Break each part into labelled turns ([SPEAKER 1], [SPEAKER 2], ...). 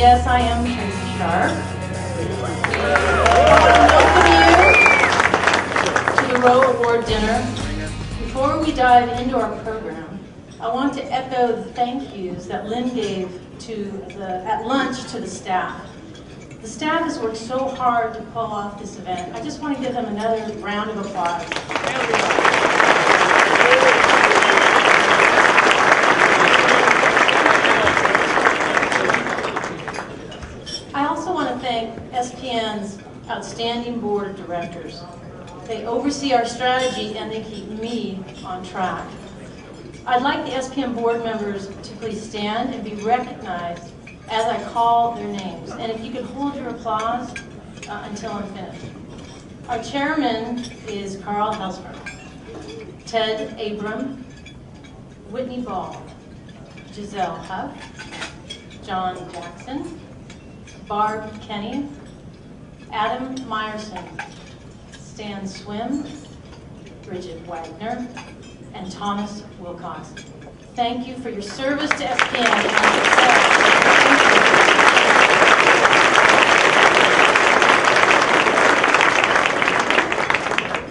[SPEAKER 1] Yes, I am Tracie Sharp. Welcome you to the Roe Award dinner. Before we dive into our program, I want to echo the thank yous that Lynn gave at lunch to the staff. The staff has worked so hard to pull off this event. I just want to give them another round of applause. I also want to thank SPN's outstanding board of directors. They oversee our strategy and they keep me on track. I'd like the SPN board members to please stand and be recognized as I call their names. And if you could hold your applause until I'm finished. Our chairman is Carl Helsmer, Ted Abram, Whitney Ball, Giselle Huff, John Jackson, Barb Kenny, Adam Meyerson, Stan Swim, Bridget Wagner, and Thomas Wilcox. Thank you for your service to SPN and our success.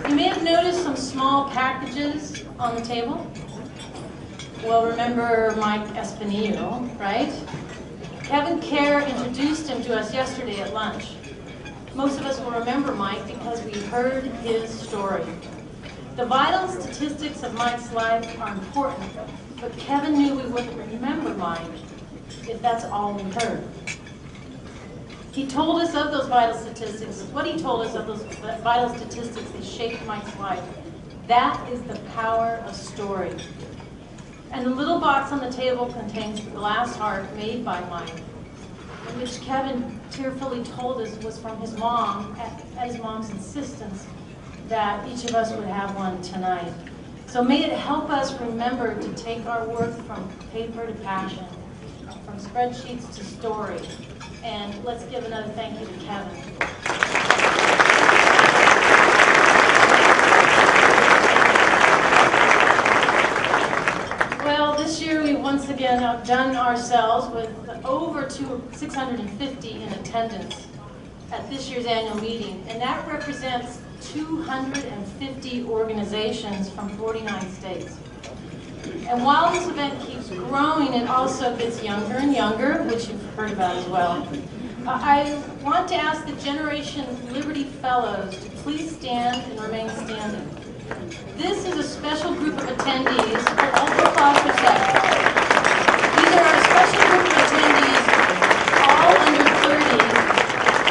[SPEAKER 1] You may have noticed some small packages on the table. Well, remember Mike Espinillo, right? Kevin Kerr introduced him to us yesterday at lunch. Most of us will remember Mike because we heard his story. The vital statistics of Mike's life are important, but Kevin knew we wouldn't remember Mike if that's all we heard. He told us of those vital statistics. What he told us of those vital statistics that shaped Mike's life. That is the power of story. And the little box on the table contains the glass heart made by Mike, which Kevin tearfully told us was from his mom, at his mom's insistence that each of us would have one tonight. So may it help us remember to take our work from paper to passion, from spreadsheets to story. And let's give another thank you to Kevin. Well, this year we once again outdone ourselves with over 650 in attendance at this year's annual meeting, and that represents 250 organizations from 49 states. And while this event keeps growing, it also gets younger and younger, which you've heard about as well. I want to ask the Generation Liberty Fellows to please stand and remain standing. This is a special group of attendees. Hold the applause for a second. These are our special group of attendees, all under 30,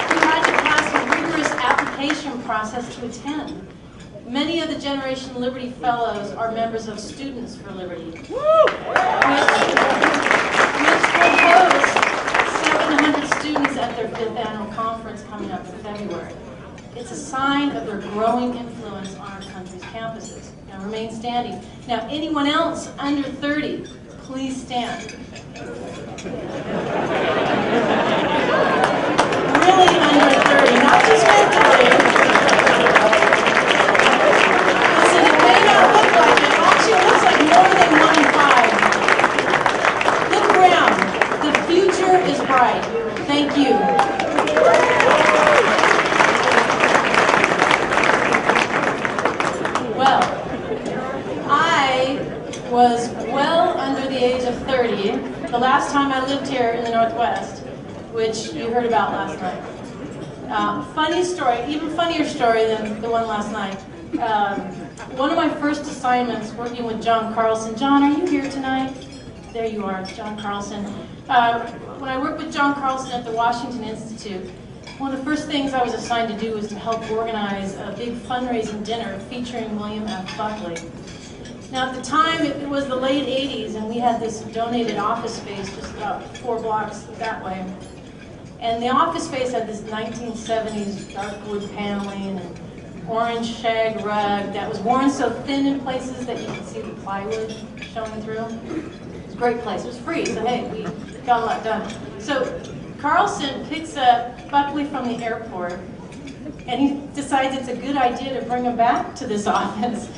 [SPEAKER 1] who had to pass a rigorous application process to attend. Many of the Generation Liberty Fellows are members of Students for Liberty, which will host 700 students at their 5th annual conference coming up in February. It's a sign of their growing influence on our country's campuses. Now remain standing. Now anyone else under 30, please stand. Really under 30, not just mentally. Listen, it may not look like it. Actually, it looks like more than 1 in 5. Look around. The future is bright. Thank you. Well, I was well under the age of 30 the last time I lived here in the Northwest, which you heard about last night. Funny story, even funnier story than the one last night. One of my first assignments working with John Carlson. John, are you here tonight? There you are, John Carlson. When I worked with John Carlson at the Washington Institute, one of the first things I was assigned to do was to help organize a big fundraising dinner featuring William F. Buckley. Now at the time, it was the late 80s, and we had this donated office space just about 4 blocks that way. And the office space had this 1970s dark wood paneling and orange shag rug that was worn so thin in places that you could see the plywood showing through. It was a great place. It was free, so hey, we got a lot done. So Carlson picks up Buckley from the airport, and he decides it's a good idea to bring him back to this office.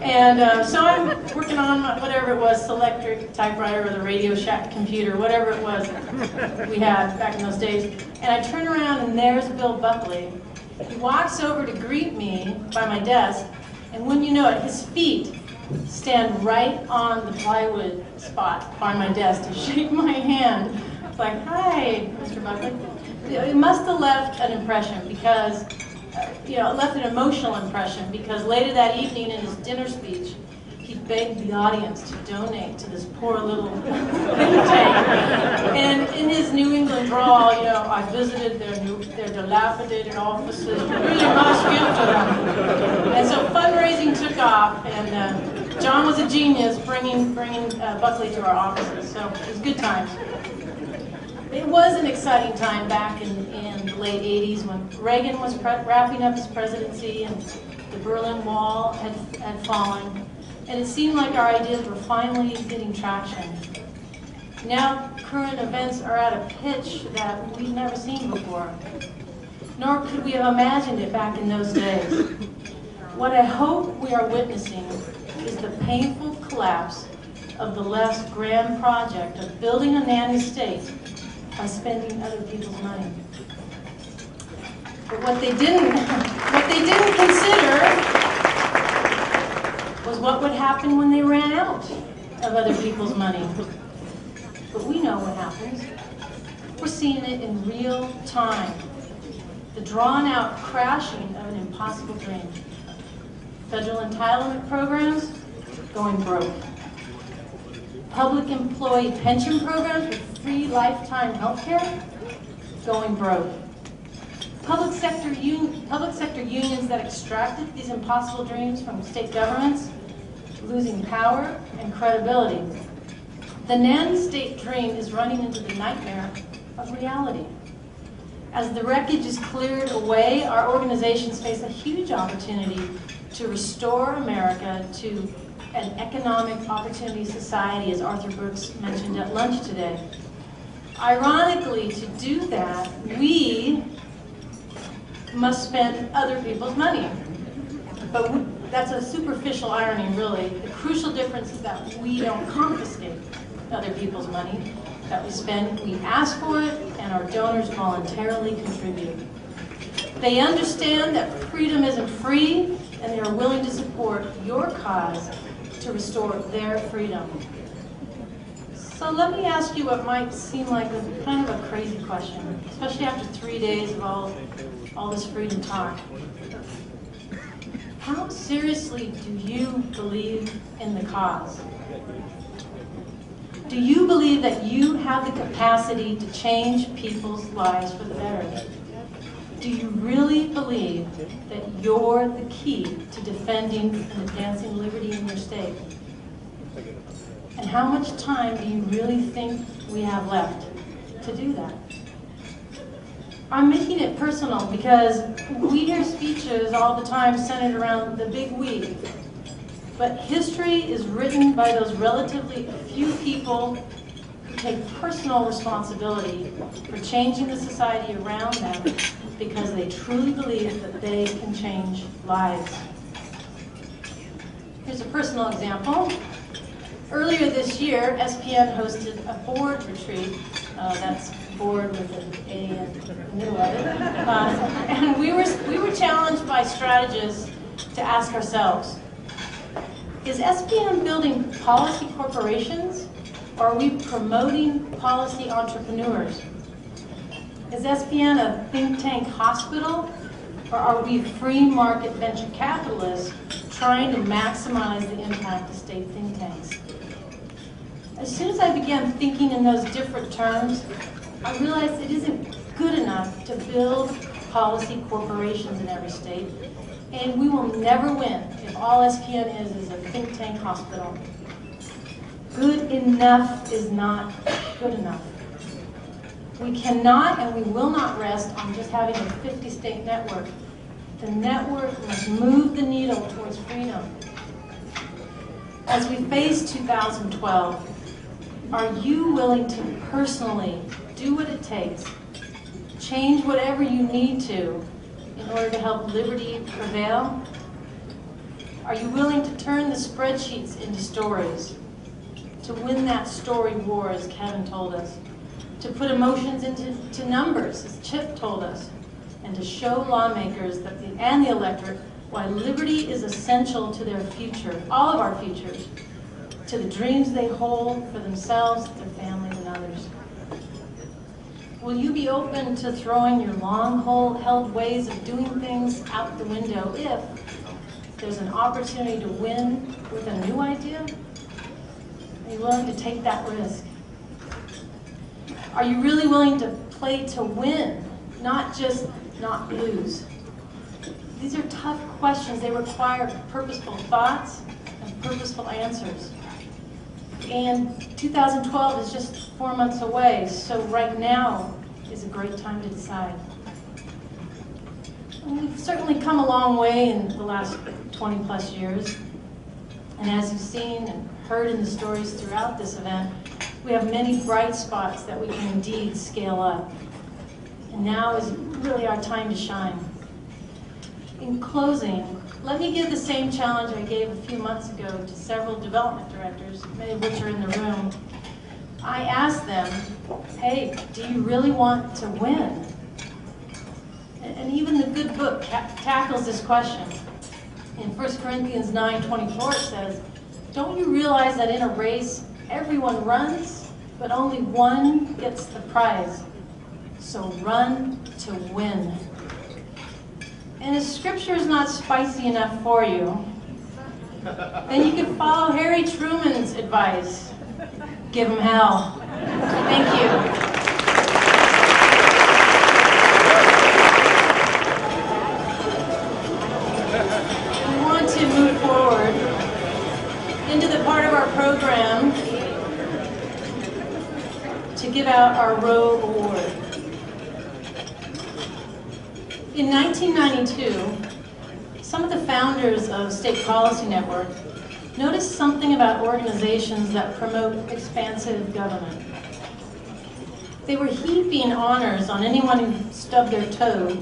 [SPEAKER 1] And so I'm working on whatever it was, Selectric typewriter or the Radio Shack computer, whatever it was we had back in those days. And I turn around and there's Bill Buckley. He walks over to greet me by my desk, and wouldn't you know it, his feet stand right on the plywood spot by my desk to shake my hand. It's like, hi, Mr. Buckley. It must have left an impression because, it left an emotional impression because later that evening in his dinner speech, he begged the audience to donate to this poor little think tank. And in his New England drawl, I visited their dilapidated offices. Really must give to them. And so fundraising took off, and John was a genius bringing Buckley to our offices. So it was good times. It was an exciting time back in the late 80s when Reagan was wrapping up his presidency and the Berlin Wall had fallen. And it seemed like our ideas were finally getting traction. Now current events are at a pitch that we've never seen before, nor could we have imagined it back in those days. What I hope we are witnessing is the painful collapse of the left's grand project of building a nanny state by spending other people's money. But what they didn't consider was what would happen when they ran out of other people's money. But we know what happens. We're seeing it in real time. The drawn-out crashing of an impossible dream. Federal entitlement programs going broke. Public employee pension programs with free lifetime health care going broke. Public sector unions that extracted these impossible dreams from state governments losing power and credibility. The nanny state dream is running into the nightmare of reality. As the wreckage is cleared away, our organizations face a huge opportunity to restore America to an economic opportunity society, as Arthur Brooks mentioned at lunch today. Ironically, to do that, we must spend other people's money. But that's a superficial irony, really. The crucial difference is that we don't confiscate other people's money that we spend. We ask for it, and our donors voluntarily contribute. They understand that freedom isn't free, and they are willing to support your cause to restore their freedom. So let me ask you what might seem like kind of a crazy question, especially after 3 days of all this freedom talk. How seriously do you believe in the cause? Do you believe that you have the capacity to change people's lives for the better? Do you really believe that you're the key to defending and advancing liberty in your state? And how much time do you really think we have left to do that? I'm making it personal because we hear speeches all the time centered around the big we. But history is written by those relatively few people who take personal responsibility for changing the society around them because they truly believe that they can change lives. Here's a personal example. Earlier this year, SPN hosted a board retreat. That's board with an A in the middle of it. And we were challenged by strategists to ask ourselves, is SPN building policy corporations, or are we promoting policy entrepreneurs? Is SPN a think tank hospital, or are we free market venture capitalists trying to maximize the impact of state think tanks? As soon as I began thinking in those different terms, I realized it isn't good enough to build policy corporations in every state, and we will never win if all SPN is a think tank hospital. Good enough is not good enough. We cannot and we will not rest on just having a 50-state network. The network must move the needle towards freedom. As we face 2012, are you willing to personally do what it takes, change whatever you need to in order to help liberty prevail? Are you willing to turn the spreadsheets into stories? To win that story war, as Kevin told us? To put emotions into numbers, as Chip told us? And to show lawmakers and the electorate why liberty is essential to their future, all of our futures, to the dreams they hold for themselves, their families, and others. Will you be open to throwing your long-held ways of doing things out the window if there's an opportunity to win with a new idea? Are you willing to take that risk? Are you really willing to play to win, not just not lose? These are tough questions. They require purposeful thoughts and purposeful answers. And 2012 is just 4 months away, so right now is a great time to decide. And we've certainly come a long way in the last 20 plus years. And as you've seen and heard in the stories throughout this event, we have many bright spots that we can indeed scale up. And now is really our time to shine. In closing, let me give the same challenge I gave a few months ago to several development directors, many of which are in the room. I asked them, hey, do you really want to win? And even the good book tackles this question. In 1 Corinthians 9:24 it says, don't you realize that in a race, everyone runs, but only one gets the prize? So run to win. And if scripture is not spicy enough for you, then you can follow Harry Truman's advice. Give him hell. Thank you. We want to move forward into the part of our program to give out our Roe Award. In 1992, some of the founders of State Policy Network noticed something about organizations that promote expansive government. They were heaping honors on anyone who stubbed their toe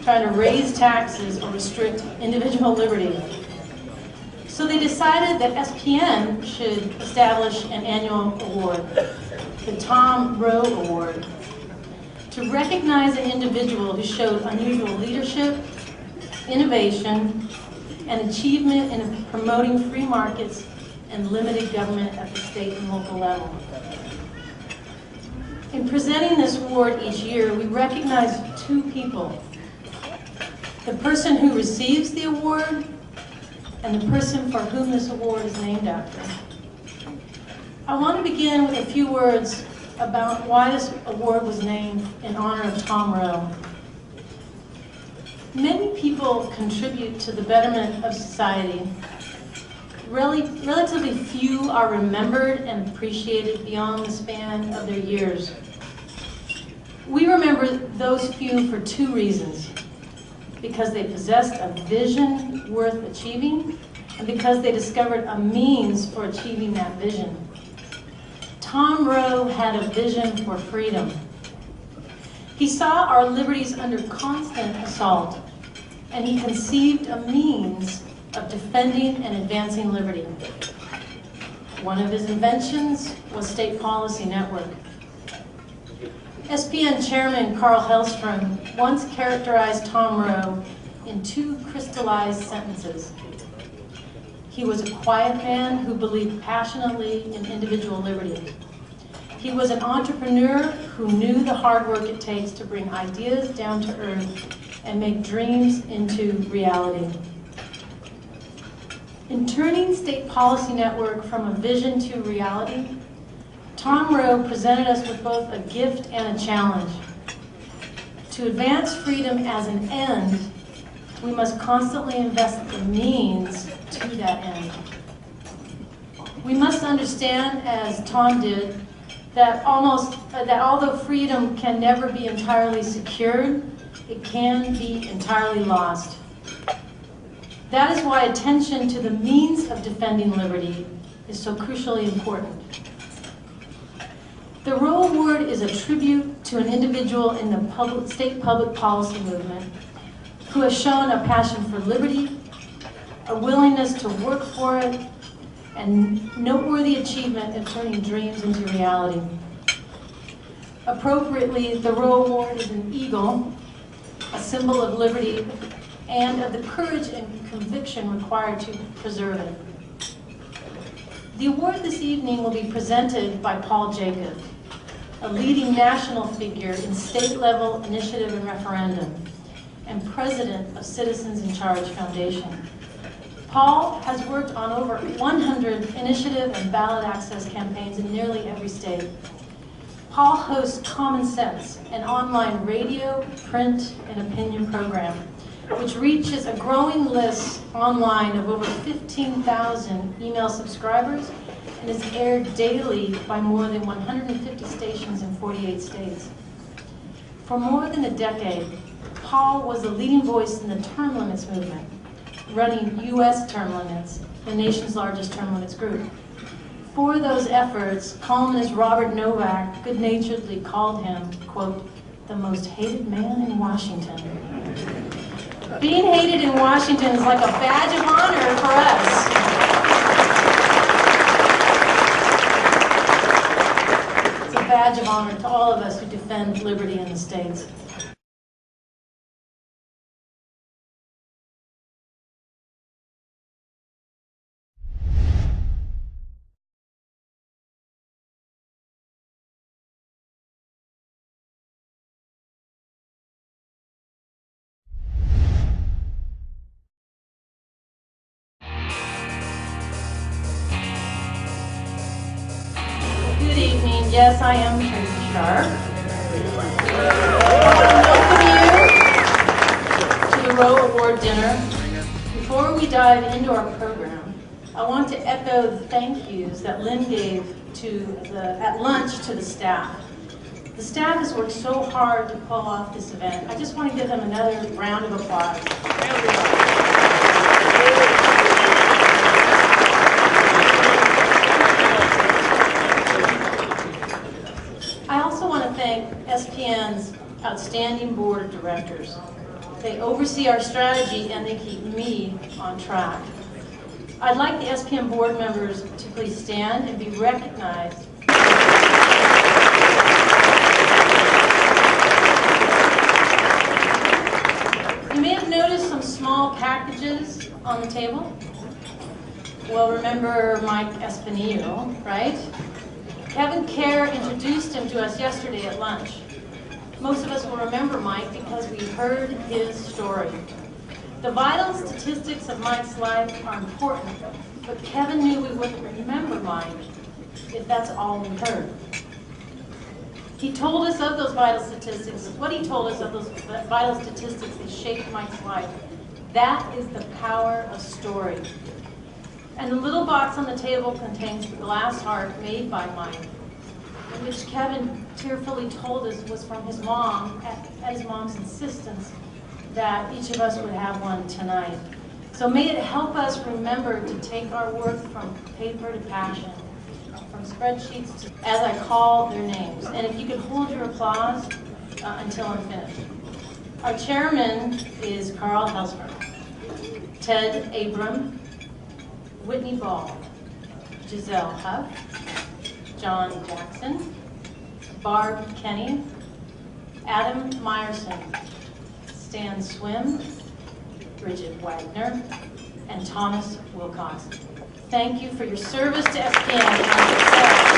[SPEAKER 1] trying to raise taxes or restrict individual liberty. So they decided that SPN should establish an annual award, the Thom Roe Award, to recognize an individual who showed unusual leadership, innovation, and achievement in promoting free markets and limited government at the state and local level. In presenting this award each year, we recognize two people: the person who receives the award and the person for whom this award is named after. I want to begin with a few words about why this award was named in honor of Thom Roe. Many people contribute to the betterment of society. Relatively few are remembered and appreciated beyond the span of their years. We remember those few for two reasons: because they possessed a vision worth achieving, and because they discovered a means for achieving that vision. Thom Roe had a vision for freedom. He saw our liberties under constant assault, and he conceived a means of defending and advancing liberty. One of his inventions was State Policy Network. SPN Chairman Carl Hellstrom once characterized Thom Roe in two crystallized sentences. He was a quiet man who believed passionately in individual liberty. He was an entrepreneur who knew the hard work it takes to bring ideas down to earth and make dreams into reality. In turning State Policy Network from a vision to reality, Thom Roe presented us with both a gift and a challenge. To advance freedom as an end, we must constantly invest the means to that end. We must understand, as Thom did, that although freedom can never be entirely secured, it can be entirely lost. That is why attention to the means of defending liberty is so crucially important. The Roe Award is a tribute to an individual in the state public policy movement who has shown a passion for liberty, a willingness to work for it, and noteworthy achievement in turning dreams into reality. Appropriately, the Roe Award is an eagle, a symbol of liberty and of the courage and conviction required to preserve it. The award this evening will be presented by Paul Jacob, a leading national figure in state-level initiative and referendum, and president of Citizens in Charge Foundation. Paul has worked on over 100 initiative and ballot access campaigns in nearly every state. Paul hosts Common Sense, an online radio, print, and opinion program, which reaches a growing list online of over 15,000 email subscribers and is aired daily by more than 150 stations in 48 states. For more than a decade, Paul was the leading voice in the term limits movement, running U.S. term limits, the nation's largest term limits group. For those efforts, columnist Robert Novak good-naturedly called him, quote, the most hated man in Washington. Being hated in Washington is like a badge of honor for us. It's a badge of honor to all of us who defend liberty in the states. Yes, I am Tracie Sharp. Welcome you to the Roe Award dinner. Before we dive into our program, I want to echo the thank yous that Lynn gave at lunch to the staff. The staff has worked so hard to pull off this event. I just want to give them another round of applause. I also want to thank SPN's outstanding board of directors. They oversee our strategy and they keep me on track. I'd like the SPN board members to please stand and be recognized. You may have noticed some small packages on the table. Well, remember Mike Espinillo, right? Kevin Kerr introduced him to us yesterday at lunch. Most of us will remember Mike because we heard his story. The vital statistics of Mike's life are important, but Kevin knew we wouldn't remember Mike if that's all we heard. He told us of those vital statistics. What he told us of those vital statistics that shaped Mike's life. That is the power of story. And the little box on the table contains the glass heart made by Mike, which Kevin tearfully told us was from his mom, at his mom's insistence that each of us would have one tonight. So may it help us remember to take our work from paper to passion, from spreadsheets to, as I call their names. And if you could hold your applause until I'm finished. Our chairman is Carl Helsberg, Ted Abram, Whitney Ball, Giselle Huff, John Jackson, Barb Kenny, Adam Meyerson, Stan Swim, Bridget Wagner, and Thomas Wilcox. Thank you for your service to SPN.